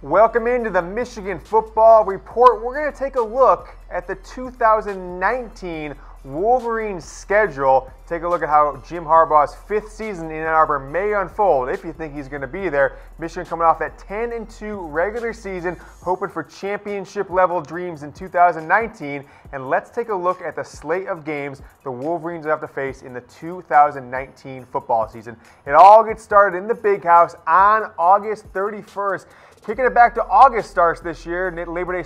Welcome into the Michigan Football Report. We're going to take a look at the 2019 Wolverines schedule. Take a look at how Jim Harbaugh's fifth season in Ann Arbor may unfold, if you think he's going to be there. Michigan coming off that 10-2 regular season, hoping for championship-level dreams in 2019. And let's take a look at the slate of games the Wolverines will have to face in the 2019 football season. It all gets started in the Big House on August 31st. Kicking it back to August starts this year. Labor Day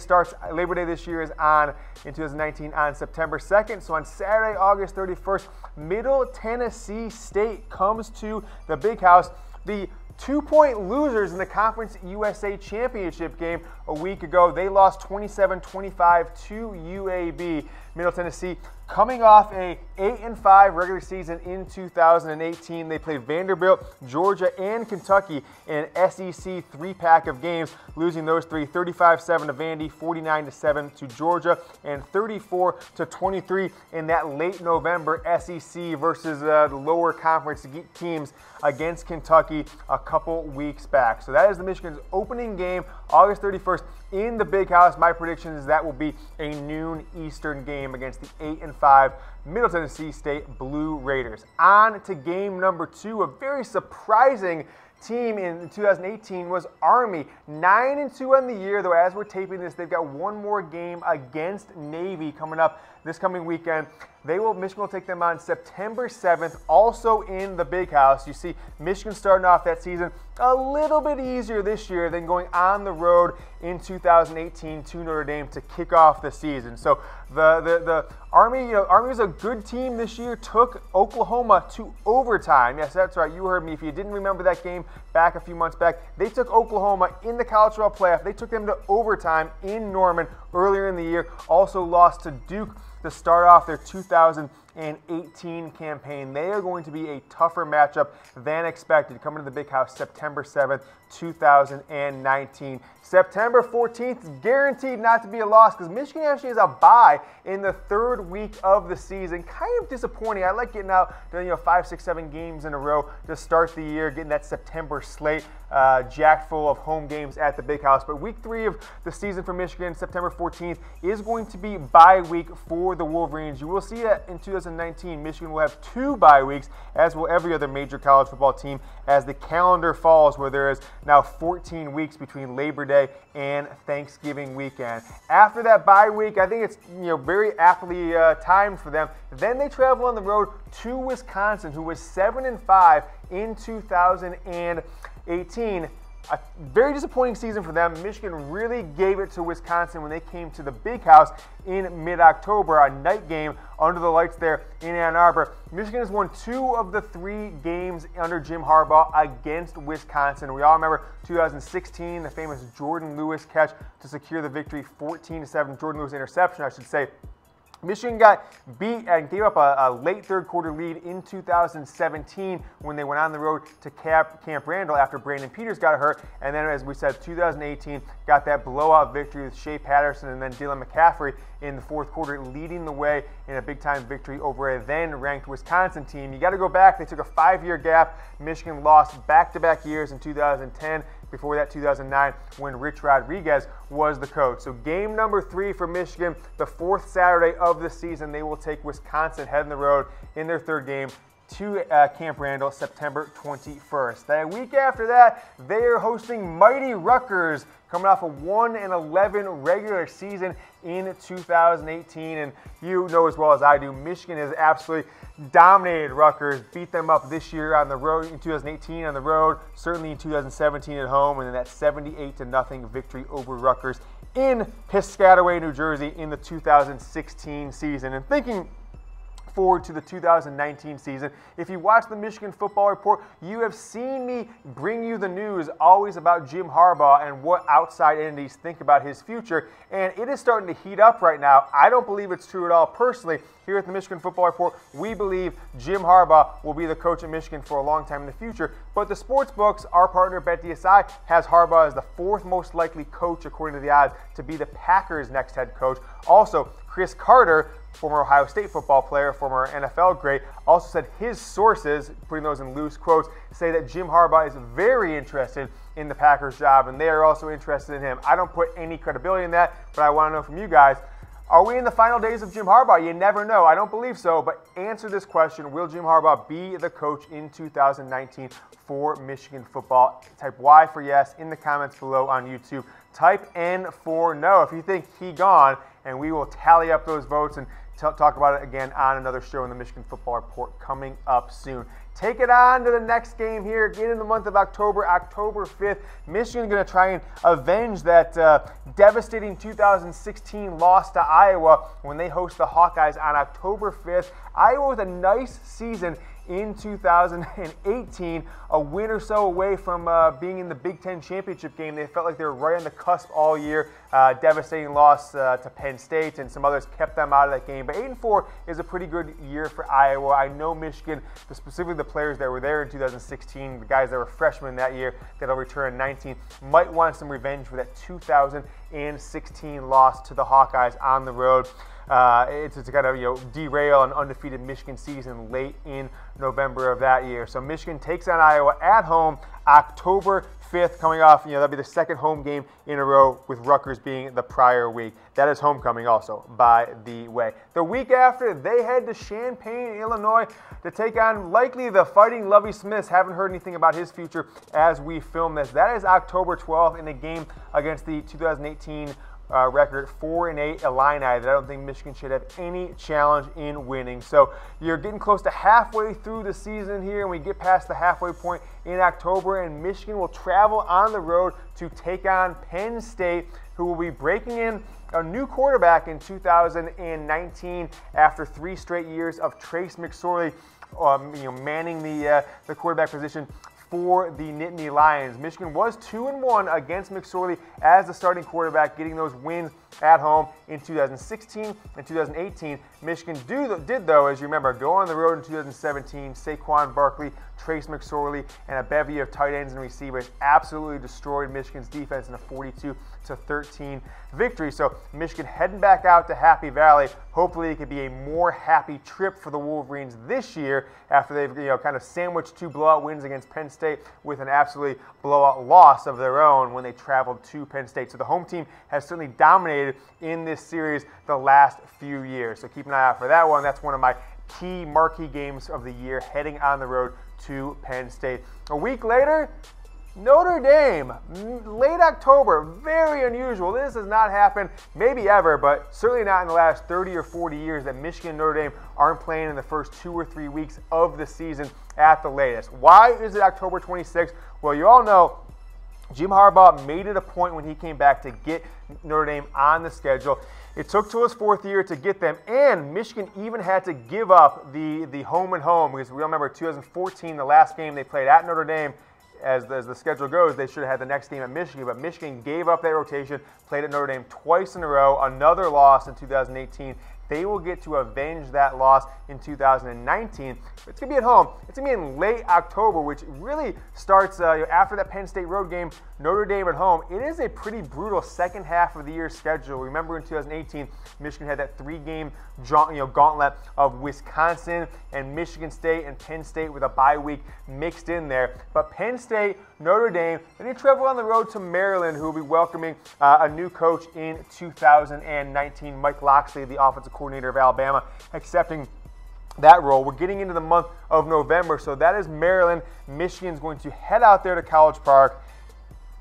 this year is in 2019 on September 2nd. So on Saturday, August 31st, Middle Tennessee State comes to the Big House. The 2-point losers in the Conference USA Championship game a week ago. They lost 27-25 to UAB. Middle Tennessee coming off a 8-5 regular season in 2018. They played Vanderbilt, Georgia, and Kentucky in an SEC three-pack of games, losing those three, 35-7 to Vandy, 49-7 to Georgia, and 34-23 in that late November SEC versus the lower conference teams against Kentucky a couple weeks back. So that is the Michigan's opening game, August 31st in the Big House. My prediction is that will be a noon Eastern game against the 8-5 Middle Tennessee State Blue Raiders. On to game number 2, a very surprising team in 2018 was Army. 9-2 on the year, though as we're taping this, they've got one more game against Navy coming up this coming weekend. Michigan will take them on September 7th, also in the Big House. You see Michigan starting off that season a little bit easier this year than going on the road in 2018 to Notre Dame to kick off the season. So the Army, Army was a good team this year, took Oklahoma to overtime. Yes, that's right, you heard me. If you didn't remember that game back a few months back, they took Oklahoma in the college football playoff. They took them to overtime in Norman earlier in the year. Also lost to Duke to start off their 2018 campaign. They are going to be a tougher matchup than expected coming to the Big House September 7th, 2019. September 14th is guaranteed not to be a loss because Michigan actually has a bye in the third week of the season. Kind of disappointing. I like getting out doing 5, 6, 7 games in a row to start the year, getting that September slate jacked full of home games at the Big House. But week 3 of the season for Michigan, September 14th, is going to be bye week for the Wolverines. You will see that in 2019, Michigan will have 2 bye weeks, as will every other major college football team, as the calendar falls, where there is now 14 weeks between Labor Day and Thanksgiving weekend. After that bye week, I think it's very aptly timed for them. Then they travel on the road to Wisconsin, who was 7-5 in 2018. A very disappointing season for them. Michigan really gave it to Wisconsin when they came to the Big House in mid-October, a night game under the lights there in Ann Arbor. Michigan has won 2 of the 3 games under Jim Harbaugh against Wisconsin. We all remember 2016, the famous Jordan Lewis catch to secure the victory, 14-7, Jordan Lewis interception, I should say. Michigan got beat and gave up a late third quarter lead in 2017 when they went on the road to Camp Randall after Brandon Peters got hurt. And then, as we said, 2018 got that blowout victory with Shea Patterson and then Dylan McCaffrey in the fourth quarter, leading the way in a big-time victory over a then-ranked Wisconsin team. You got to go back. They took a 5-year gap. Michigan lost back-to-back years in 2010. Before that, 2009, when Rich Rodriguez was the coach. So game number 3 for Michigan, the 4th Saturday of the season. They will take Wisconsin heading the road in their 3rd game to Camp Randall, September 21st. That week after that, they are hosting mighty Rutgers, coming off a 1-11 regular season in 2018. And you know as well as I do, Michigan has absolutely dominated Rutgers, beat them up this year on the road, in 2018 on the road, certainly in 2017 at home, and then that 78-0 victory over Rutgers in Piscataway, New Jersey in the 2016 season. And thinking forward to the 2019 season. If you watch the Michigan Football Report, you have seen me bring you the news always about Jim Harbaugh and what outside entities think about his future, and it is starting to heat up right now. I don't believe it's true at all personally. Here at the Michigan Football Report, we believe Jim Harbaugh will be the coach at Michigan for a long time in the future, but the sports books, our partner BetDSI, has Harbaugh as the 4th most likely coach according to the odds to be the Packers' next head coach. Also, Chris Carter, former Ohio State football player, former NFL great, also said his sources, putting those in loose quotes, say that Jim Harbaugh is very interested in the Packers job, and they are also interested in him. I don't put any credibility in that, but I want to know from you guys, are we in the final days of Jim Harbaugh? You never know. I don't believe so, but answer this question. Will Jim Harbaugh be the coach in 2019 for Michigan football? Type Y for yes in the comments below on YouTube. Type N for no if you think he gone, and we will tally up those votes and talk about it again on another show in the Michigan Football Report coming up soon. Take it on to the next game here. Again in the month of October, October 5th. Michigan's going to try and avenge that devastating 2016 loss to Iowa when they host the Hawkeyes on October 5th. Iowa with a nice season in 2018, a win or so away from being in the Big Ten championship game. They felt like they were right on the cusp all year. Devastating loss to Penn State, and some others kept them out of that game. But 8-4 is a pretty good year for Iowa. I know Michigan, specifically the players that were there in 2016, the guys that were freshmen that year that'll return in 19, might want some revenge for that 2016 loss to the Hawkeyes on the road. It's to kind of derail an undefeated Michigan season late in November of that year. So Michigan takes on Iowa at home October 5th, coming off, that'll be the second home game in a row, with Rutgers being the prior week. That is homecoming also, by the way. The week after, they head to Champaign, Illinois to take on likely the Fighting Lovie Smiths. Haven't heard anything about his future as we film this. That is October 12th in a game against the 2018 record 4-8 Illini that I don't think Michigan should have any challenge in winning. So you're getting close to halfway through the season here, and we get past the halfway point in October, and Michigan will travel on the road to take on Penn State, who will be breaking in a new quarterback in 2019 after 3 straight years of Trace McSorley manning the quarterback position for the Nittany Lions. Michigan was 2-1 against McSorley as the starting quarterback, getting those wins at home in 2016 and 2018. Michigan did, though, as you remember, go on the road in 2017. Saquon Barkley, Trace McSorley, and a bevy of tight ends and receivers absolutely destroyed Michigan's defense in a 42-13 victory. So Michigan heading back out to Happy Valley. Hopefully it could be a more happy trip for the Wolverines this year after they've kind of sandwiched 2 blowout wins against Penn State with an absolutely blowout loss of their own when they traveled to Penn State. So the home team has certainly dominated in this series the last few years. So keep an eye out for that one. That's one of my key marquee games of the year, heading on the road to Penn State. A week later, Notre Dame, late October, very unusual. This has not happened maybe ever, but certainly not in the last 30 or 40 years that Michigan and Notre Dame aren't playing in the first 2 or 3 weeks of the season at the latest. Why is it October 26th? Well, you all know Jim Harbaugh made it a point when he came back to get Notre Dame on the schedule. It took to his 4th year to get them, and Michigan even had to give up the home and home, because we all remember 2014, the last game they played at Notre Dame. As the schedule goes, they should have had the next game at Michigan, but Michigan gave up that rotation, played at Notre Dame twice in a row, another loss in 2018. They will get to avenge that loss in 2019. It's going to be at home. It's going to be in late October, which really starts after that Penn State road game, Notre Dame at home. It is a pretty brutal second half of the year schedule. Remember in 2018, Michigan had that 3-game gauntlet of Wisconsin and Michigan State and Penn State with a bye week mixed in there. But Penn State, Notre Dame, then they travel on the road to Maryland, who will be welcoming a new coach in 2019, Mike Locksley, the offensive coordinator of Alabama, accepting that role. We're getting into the month of November, so that is Maryland. Michigan's going to head out there to College Park,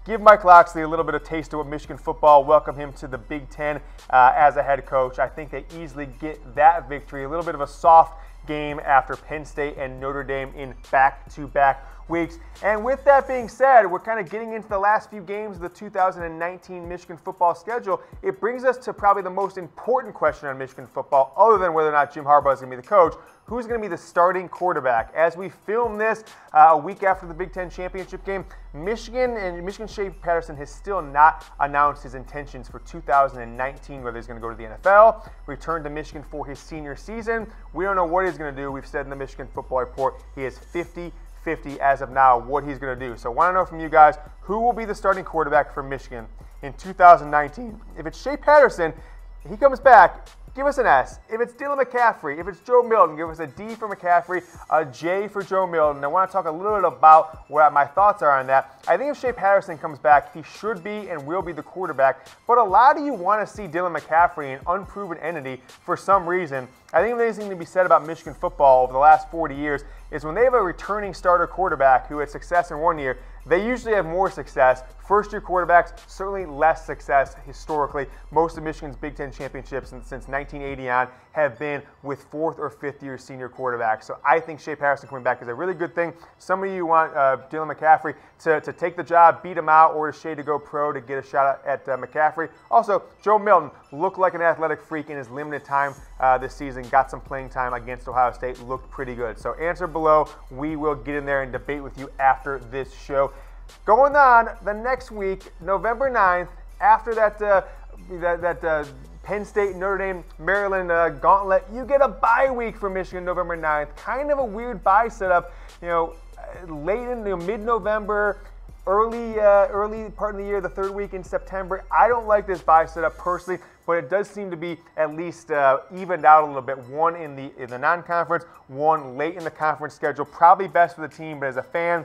give Mike Locksley a little bit of taste of what Michigan football, welcome him to the Big Ten as a head coach. I think they easily get that victory. A little bit of a soft game after Penn State and Notre Dame in back-to-back weeks. And with that being said, we're kind of getting into the last few games of the 2019 Michigan football schedule. It brings us to probably the most important question on Michigan football, other than whether or not Jim Harbaugh is going to be the coach. Who's going to be the starting quarterback? As we film this a week after the Big Ten championship game, Michigan Shea Patterson has still not announced his intentions for 2019, whether he's going to go to the NFL, return to Michigan for his senior season. We don't know what he's going to do. We've said in the Michigan Football Report he is 50-50 as of now what he's going to do. So I want to know from you guys, who will be the starting quarterback for Michigan in 2019? If it's Shea Patterson, he comes back, give us an S. If it's Dylan McCaffrey, if it's Joe Milton, give us a D for McCaffrey, a J for Joe Milton. I want to talk a little bit about what my thoughts are on that. I think if Shea Patterson comes back, he should be and will be the quarterback. But a lot of you want to see Dylan McCaffrey, an unproven entity, for some reason. I think there's anything to be said about Michigan football over the last 40 years is when they have a returning starter quarterback who had success in one year, they usually have more success. First-year quarterbacks, certainly less success historically. Most of Michigan's Big Ten championships since 1980 on have been with fourth- or fifth-year senior quarterbacks. So I think Shea Patterson coming back is a really good thing. Some of you want Dylan McCaffrey to take the job, beat him out, or Shea to go pro to get a shot at McCaffrey. Also, Joe Milton looked like an athletic freak in his limited time this season. Got some playing time against Ohio State. Looked pretty good. So answer below. We will get in there and debate with you after this show. Going on the next week, November 9th, after that Penn State, Notre Dame, Maryland gauntlet, you get a bye week for Michigan November 9th. Kind of a weird bye setup, late in mid-November, early part of the year, the third week in September. I don't like this bye setup personally, but it does seem to be at least evened out a little bit. One in the non-conference, one late in the conference schedule. Probably best for the team, but as a fan,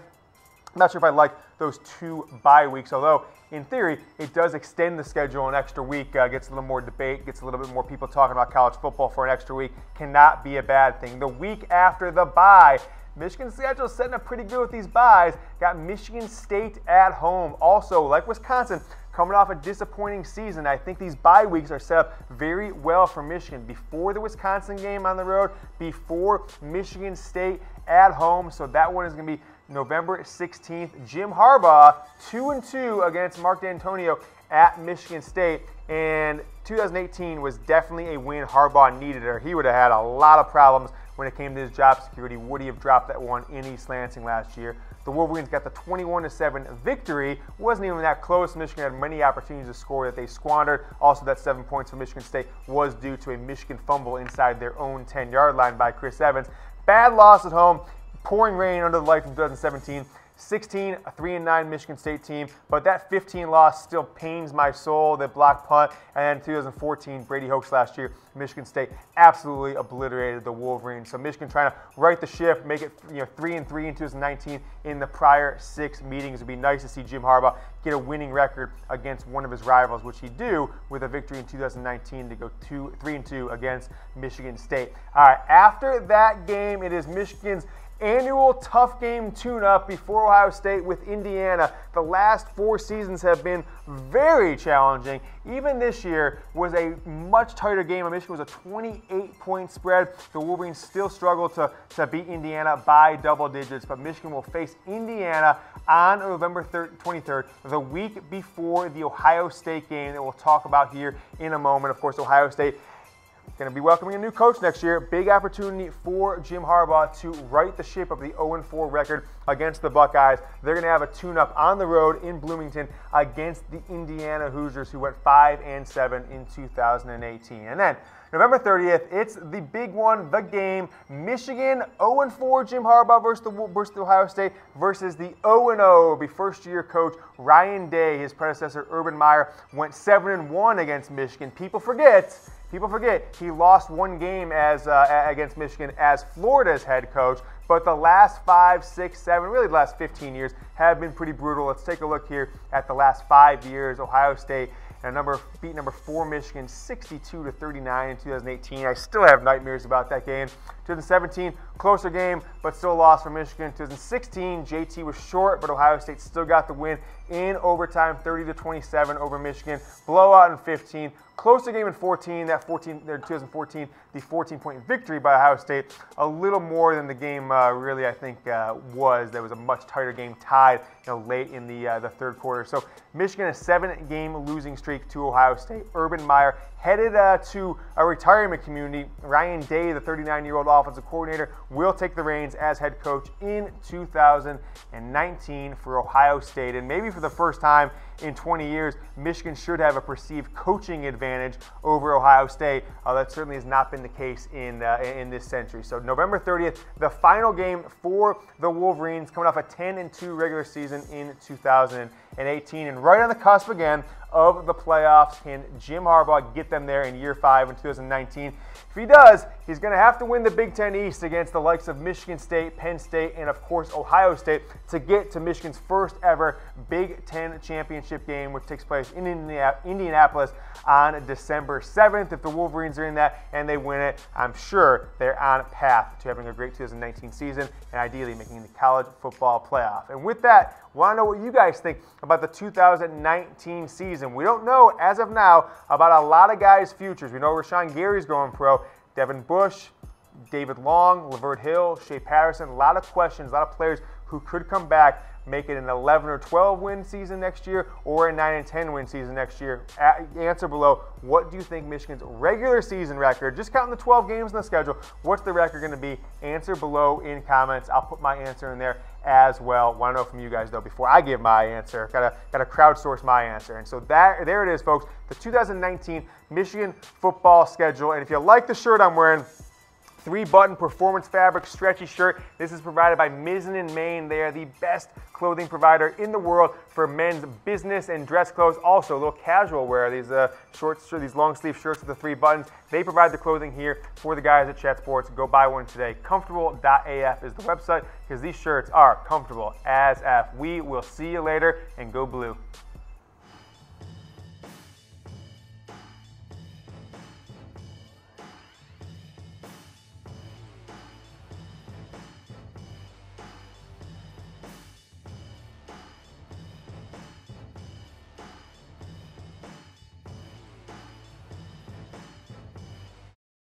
I'm not sure if I like those two bye weeks, although in theory, it does extend the schedule an extra week, gets a little more debate, gets a little bit more people talking about college football for an extra week. Cannot be a bad thing. The week after the bye, Michigan's schedule is setting up pretty good with these byes. Got Michigan State at home. Also, like Wisconsin, coming off a disappointing season, I think these bye weeks are set up very well for Michigan. Before the Wisconsin game on the road, before Michigan State at home. So that one is going to be November 16th. Jim Harbaugh, 2-2 against Mark D'Antonio at Michigan State. And 2018 was definitely a win Harbaugh needed, or he would have had a lot of problems when it came to his job security. Would he have dropped that one in East Lansing last year? The Wolverines got the 21-7 victory. Wasn't even that close. Michigan had many opportunities to score that they squandered. Also, that 7 points for Michigan State was due to a Michigan fumble inside their own 10-yard line by Chris Evans. Bad loss at home. Pouring rain under the lights in 2017. 16, a 3-9 Michigan State team, but that 15 loss still pains my soul. That blocked punt, and then 2014, Brady Hoke's last year, Michigan State absolutely obliterated the Wolverines. So Michigan trying to right the ship, make it 3-3 in 2019 in the prior 6 meetings. It'd be nice to see Jim Harbaugh get a winning record against one of his rivals, which he do with a victory in 2019 to go 3-2 against Michigan State. All right, after that game, it is Michigan's annual tough game tune-up before Ohio State with Indiana. The last 4 seasons have been very challenging. Even this year was a much tighter game. Michigan was a 28-point spread. The Wolverines still struggle to beat Indiana by double digits, but Michigan will face Indiana on November 23rd, the week before the Ohio State game that we'll talk about here in a moment. Of course, Ohio State going to be welcoming a new coach next year. Big opportunity for Jim Harbaugh to right the ship of the 0-4 record against the Buckeyes. They're going to have a tune-up on the road in Bloomington against the Indiana Hoosiers, who went 5-7 in 2018. And then November 30th, it's the big one, the game. Michigan 0-4, Jim Harbaugh versus the Ohio State versus the 0-0, the first-year coach Ryan Day. His predecessor Urban Meyer went 7-1 against Michigan. People forget he lost one game against Michigan as Florida's head coach, but the last 5, 6, 7, really the last 15 years have been pretty brutal. Let's take a look here at the last 5 years. Ohio State beat number 4 Michigan 62-39 in 2018. I still have nightmares about that game. 2017, closer game, but still a loss for Michigan. 2016, JT was short, but Ohio State still got the win in overtime, 30-27 over Michigan. Blowout in 15. Closer game in 14. 2014, the 14-point victory by Ohio State. A little more than the game really, I think, was. There was a much tighter game tied late in the third quarter. So Michigan, a 7-game losing streak to Ohio State. Urban Meyer headed to a retirement community. Ryan Day, the 39-year-old offensive coordinator, will take the reins as head coach in 2019 for Ohio State. And maybe for the first time in 20 years, Michigan should have a perceived coaching advantage over Ohio State. That certainly has not been the case in this century. So November 30th, the final game for the Wolverines, coming off a 10-2 regular season in 2018. And right on the cusp again of the playoffs. Can Jim Harbaugh get them there in year 5 in 2019? If he does, he's going to have to win the Big Ten East against the likes of Michigan State, Penn State, and of course Ohio State to get to Michigan's first ever Big Ten championship game, which takes place in Indianapolis on December 7th. If the Wolverines are in that and they win it, I'm sure they're on path to having a great 2019 season and ideally making the college football playoff. And with that, I want to know what you guys think about the 2019 season. We don't know, as of now, about a lot of guys' futures. We know Rashawn Gary's going pro, Devin Bush, David Long, Lavert Hill, Shea Patterson. A lot of questions, a lot of players who could come back, make it an 11 or 12 win season next year or a 9 and 10 win season next year. Answer below, what do you think Michigan's regular season record, just counting the 12 games in the schedule, what's the record going to be? Answer below in comments. I'll put my answer in there as well. Want to know from you guys though before I give my answer. Gotta crowdsource my answer. And so there it is, folks. The 2019 Michigan football schedule. And if you like the shirt I'm wearing, 3-button performance fabric stretchy shirt. This is provided by Mizzen in Maine. They are the best clothing provider in the world for men's business and dress clothes. Also, a little casual wear. These these long sleeve shirts with the 3 buttons. They provide the clothing here for the guys at Chat Sports. Go buy one today. Comfortable.af is the website because these shirts are comfortable as F. We will see you later and go blue.